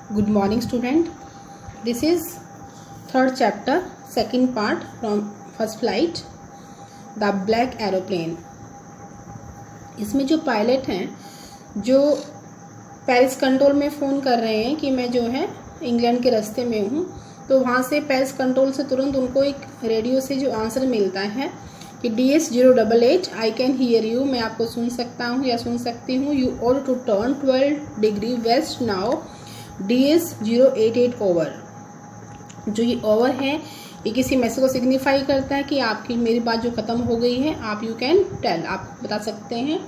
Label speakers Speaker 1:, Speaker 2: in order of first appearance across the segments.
Speaker 1: Good morning, student. This is third chapter, second part from first flight, the black aeroplane. इसमें जो pilot हैं जो Paris control में phone कर रहे हैं कि मैं जो है इंग्लैंड के रास्ते में हूँ, तो वहाँ से पेरिस कंट्रोल से तुरंत उनको एक रेडियो से जो आंसर मिलता है कि DS088 I can hear you, मैं आपको सुन सकता हूँ या सुन सकती हूँ. You all to turn 12 degree west now, DS088 over. जो ये ओवर है ये किसी मैसेज को सिग्निफाई करता है कि आपकी मेरी बात जो ख़त्म हो गई है, आप यू कैन टेल, आप बता सकते हैं.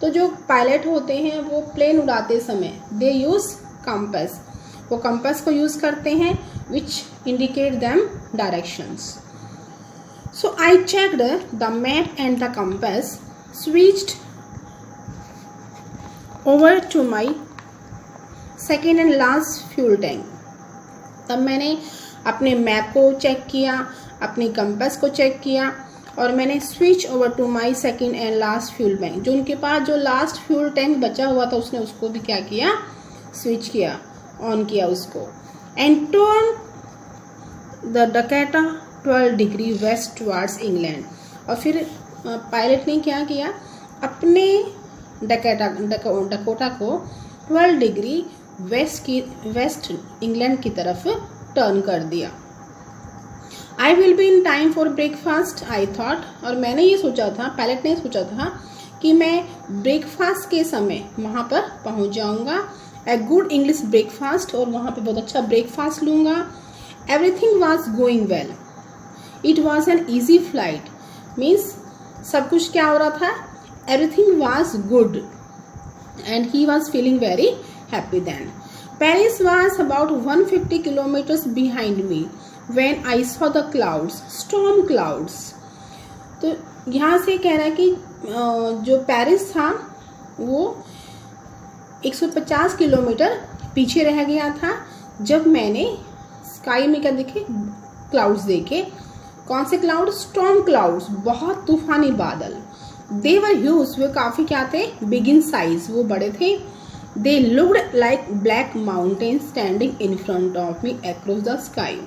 Speaker 1: तो जो पायलट होते हैं वो प्लेन उड़ाते समय दे यूज़ कंपास, वो कंपास को यूज़ करते हैं which indicate them directions. So I checked the map and the compass, switched over to my second and last fuel tank. तब मैंने अपने मैप को चेक किया, अपनी कंपास को चेक किया और मैंने switch over to my second and last fuel tank. जो उनके पास जो लास्ट फ्यूल टैंक बचा हुआ था उसने उसको भी क्या किया, स्विच किया, ऑन किया उसको. And turn the Dakota 12 degree west towards England. और फिर पायलट ने क्या किया, अपने डकोटा को 12 डिग्री वेस्ट इंग्लैंड की तरफ टर्न कर दिया. I will be in time for breakfast I thought. और मैंने ये सोचा था, पायलट ने सोचा था कि मैं ब्रेकफास्ट के समय वहाँ पर पहुँच जाऊँगा, ए गुड इंग्लिश ब्रेकफास्ट, और वहाँ पर बहुत अच्छा ब्रेकफास्ट लूँगा. Everything was going well, it was an easy flight. Means सब कुछ क्या हो रहा था, everything was good and he was feeling very happy then. Paris was about 150 kilometres behind me when I saw the clouds, storm clouds. तो यहाँ से कह रहा है कि जो पेरिस था वो 150 किलोमीटर पीछे रह गया था जब मैंने स्काई में क्या देखे, क्लाउड्स देखे. कौन से क्लाउड, स्टॉर्म क्लाउड्स, बहुत तूफानी बादल. दे वर ह्यूज, वे काफ़ी क्या थे, बिग इन साइज, वो बड़े थे. They looked like black mountain standing in front of me across the sky.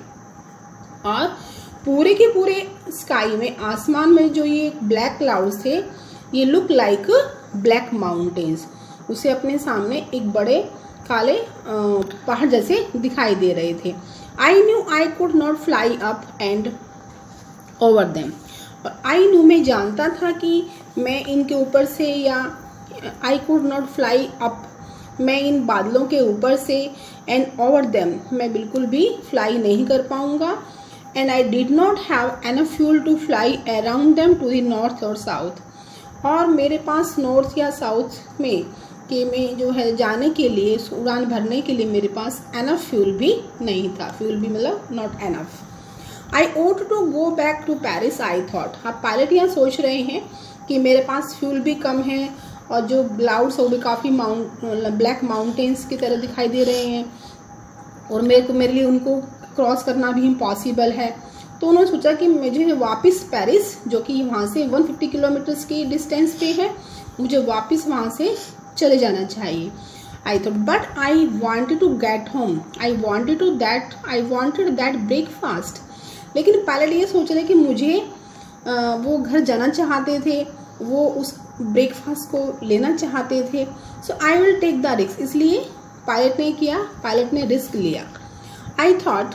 Speaker 1: और पूरे के पूरे स्काई में, आसमान में जो ये ब्लैक क्लाउड्स थे, ये लुक लाइक ब्लैक माउंटेन्स, उसे अपने सामने एक बड़े काले पहाड़ जैसे दिखाई दे रहे थे. I knew I could not fly up and over them. और आई न्यू, मैं जानता था कि मैं इनके ऊपर से, या I could not fly up, मैं इन बादलों के ऊपर से, एंड ओवर देम, मैं बिल्कुल भी फ्लाई नहीं कर पाऊँगा. And I did not have enough fuel to fly around them to the north और साउथ. और मेरे पास नॉर्थ या साउथ में में जो है जाने के लिए, उड़ान भरने के लिए मेरे पास एनफ फ्यूल भी नहीं था. फ्यूल भी मतलब not enough. I ought to go back to Paris I thought. हाँ, पायलट यहाँ सोच रहे हैं कि मेरे पास फ्यूल भी कम है और जो क्लाउड्स वो भी काफ़ी ब्लैक माउंटेन्स की तरह दिखाई दे रहे हैं और मेरे लिए उनको क्रॉस करना भी इम्पॉसिबल है. तो उन्होंने सोचा कि मुझे वापस पेरिस, जो कि वहाँ से 150 किलोमीटर्स की डिस्टेंस पे है, मुझे वापस वहाँ से चले जाना चाहिए. I thought but I wanted to get home, I wanted that breakfast. लेकिन पायलट ये सोच रहे कि मुझे वो घर जाना चाहते थे, वो उस ब्रेकफास्ट को लेना चाहते थे. So I will take the risk. इसलिए पायलट ने रिस्क लिया. आई थॉट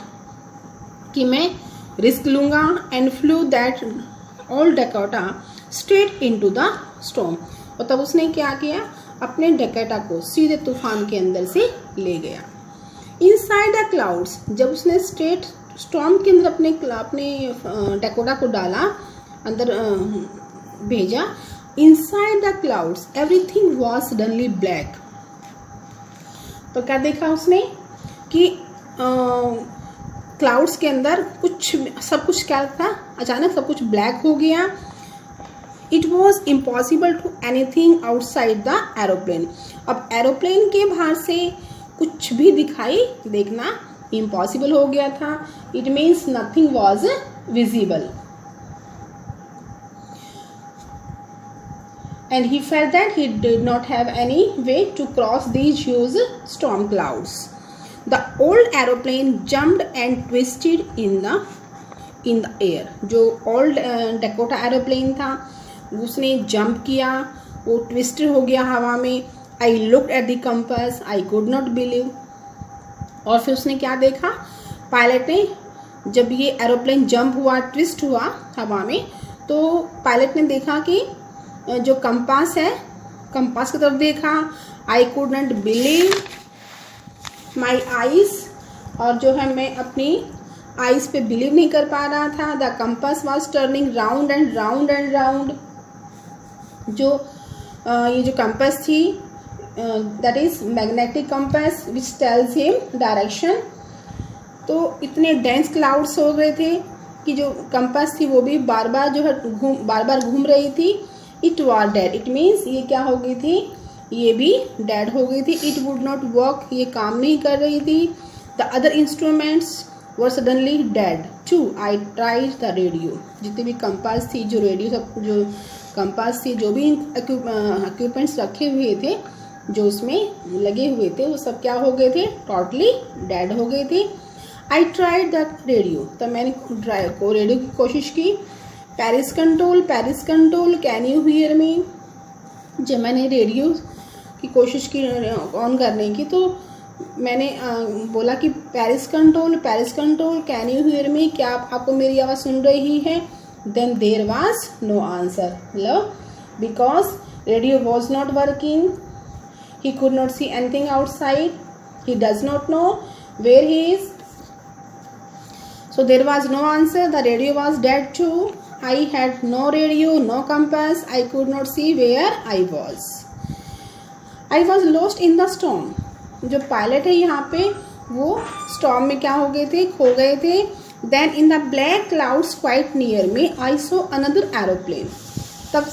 Speaker 1: कि मैं रिस्क लूँगा and flew that all Dakota straight into the storm. और तब उसने क्या किया, अपने डकोटा को सीधे तूफान के अंदर से ले गया. इनसाइड द क्लाउड्स, जब उसने स्ट्रेट स्टॉर्म के अंदर अपने डकोटा को डाला, अंदर भेजा, inside the clouds everything was suddenly black. तो क्या देखा उसने कि क्लाउड्स के अंदर सब कुछ क्या था, अचानक सब कुछ ब्लैक हो गया. It was impossible to anything outside the aeroplane. अब एरोप्लेन के बाहर से कुछ भी दिखाई देखना इम्पॉसिबल हो गया था. It means nothing was visible. and he felt that he did not have any way to cross these huge storm clouds. The old aeroplane jumped and twisted in the air. जो old Dakota aeroplane था उसने jump किया, वो twisted हो गया हवा में। I looked at the compass, I could not believe. और फिर उसने क्या देखा, पायलट ने, जब ये एरोप्लेन जंप हुआ, ट्विस्ट हुआ हवा में, तो पायलट ने देखा कि जो कंपास है, कंपास की तरफ देखा। I could not believe my eyes, और जो है मैं अपनी आईज पे बिलीव नहीं कर पा रहा था। The compass was turning round and round and round. जो ये जो कंपास थी, that is magnetic compass which tells him direction. तो इतने डेंस क्लाउड्स हो गए थे कि जो कंपास थी वो भी बार बार जो है बार बार घूम रही थी। It was dead, it means ये क्या हो गई थी, ये भी डेड हो गई थी। इट वुड नॉट वर्क, ये काम नहीं कर रही थी। The other instruments were suddenly dead too. I tried the radio. जितने भी कंपास थी, जो रेडियो सब, जो कंपास थी, जो भी इक्विपमेंट्स रखे हुए थे, जो उसमें लगे हुए थे, वो सब क्या हो गए थे, टोटली डेड हो गए थे। आई ट्राइड द रेडियो, तब मैंने रेडियो की कोशिश की। Paris control can you hear मी। जब मैंने रेडियो की कोशिश की ऑन करने की, तो मैंने बोला कि Paris control can you hear me, क्या आपको मेरी आवाज़ सुन रही है। Then there was no answer, मतलब because radio was not working, he could not see anything outside, he does not know where he is, so there was no answer. The radio was dead too. I had no radio, no compass, I could not see where I was. I was lost in the storm. जो pilot है यहाँ पे, वो storm में क्या हो गए थे, खो गए थे। Then in the black clouds quite near me I saw another aeroplane. तब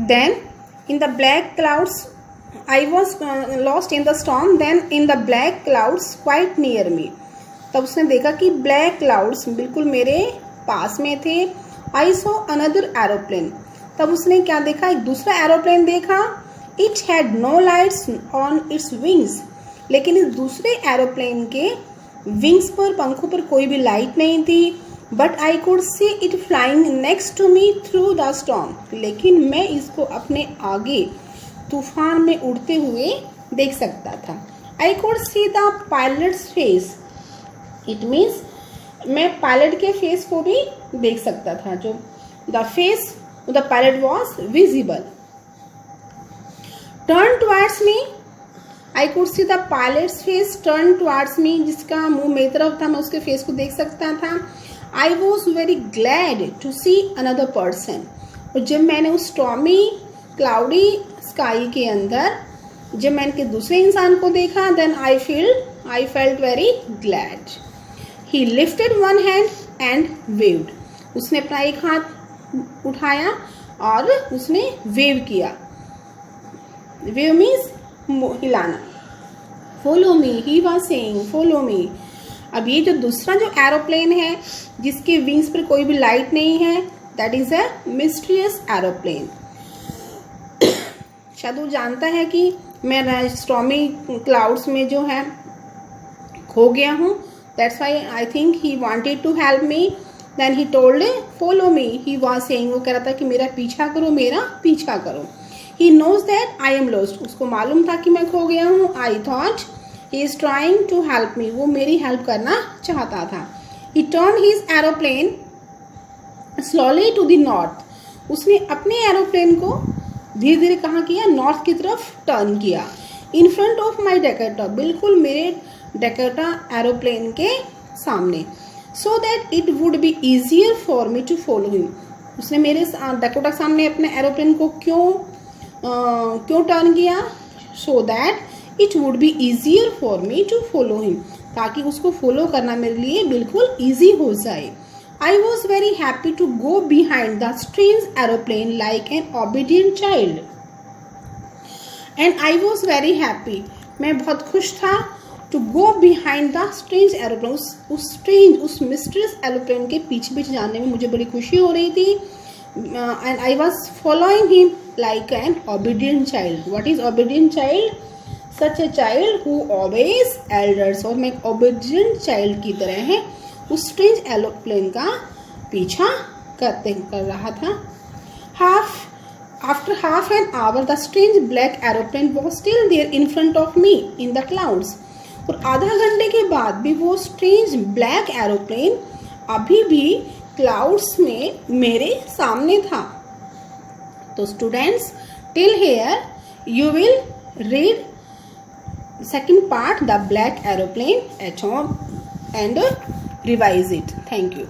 Speaker 1: Then in the black clouds I was lost in the storm. Then in the black clouds quite near me. तब उसने देखा कि black clouds बिल्कुल मेरे पास में थे। I saw another aeroplane. तब उसने क्या देखा, एक दूसरा एरोप्लेन देखा। It had no lights on its wings. लेकिन इस दूसरे एरोप्लेन के विंग्स पर, पंखों पर कोई भी लाइट नहीं थी। But I could see it flying next to me through the storm. लेकिन मैं इसको अपने आगे तूफान में उड़ते हुए देख सकता था। आई could see the pilots face, it means मैं पायलट के फेस को भी देख सकता था। जो the face the pilot was visible. Turn towards me, I could see the pilots face turn towards me. जिसका मुंह मेरी तरफ था, मैं उसके फेस को देख सकता था। I was very glad to see another person. और जब मैंने उस स्टॉर्मी क्लाउडी स्काई के अंदर जब मैंने दूसरे इंसान को देखा, then I felt very glad. He lifted one hand and waved. उसने अपना एक हाथ उठाया और उसने वेव किया। वेव मीन्स हिलाना। Follow me, he was saying, follow me. अब ये जो दूसरा जो एरोप्लेन है जिसके विंग्स पर कोई भी लाइट नहीं है, that is a mysterious aeroplane. शायद वो जानता है कि मैं स्टॉर्मी क्लाउड्स में जो है खो गया हूँ। That's why I think he wanted to help me. Then he told follow me, he was saying, वो कह रहा था कि मेरा पीछा करो, मेरा पीछा करो। He knows that I am lost, उसको मालूम था कि मैं खो गया हूँ। I thought he is trying to help me, वो मेरी हेल्प करना चाहता था। he turned his aeroplane slowly to the north, उसने अपने एरोप्लेन को धीरे धीरे कहाँ किया, नॉर्थ की तरफ टर्न किया। in front of my Dakota, बिल्कुल मेरे डकोटा एरोप्लेन के सामने। so that it would be easier for me to follow him, उसने मेरे डकोटा के सामने अपने एरोप्लेन को क्यों टर्न किया, so that it would be easier for me to follow him, ताकि उसको फॉलो करना मेरे लिए बिल्कुल ईजी हो जाए। I was very happy to go behind the strange aeroplane like an obedient child. And I was very happy, मैं बहुत खुश था, to go behind the strange aeroplane, उस mysterious aeroplane के पीछे जाने में मुझे बड़ी खुशी हो रही थी। And I was following him like an obedient child. What is obedient child? Such a child who obeys elders, और मैं एक ओबीडिएंट चाइल्ड की तरह है उस स्ट्रेंज एरोप्लेन का पीछा कर रहा था। After half an hour, the strange black aeroplane was still there in front of me in the clouds. और आधा घंटे के बाद भी वो स्ट्रेंज ब्लैक एरोप्लेन अभी भी क्लाउड्स में मेरे सामने था। तो students, till here you will read second part, the black aeroplane, at home and revise it. Thank you.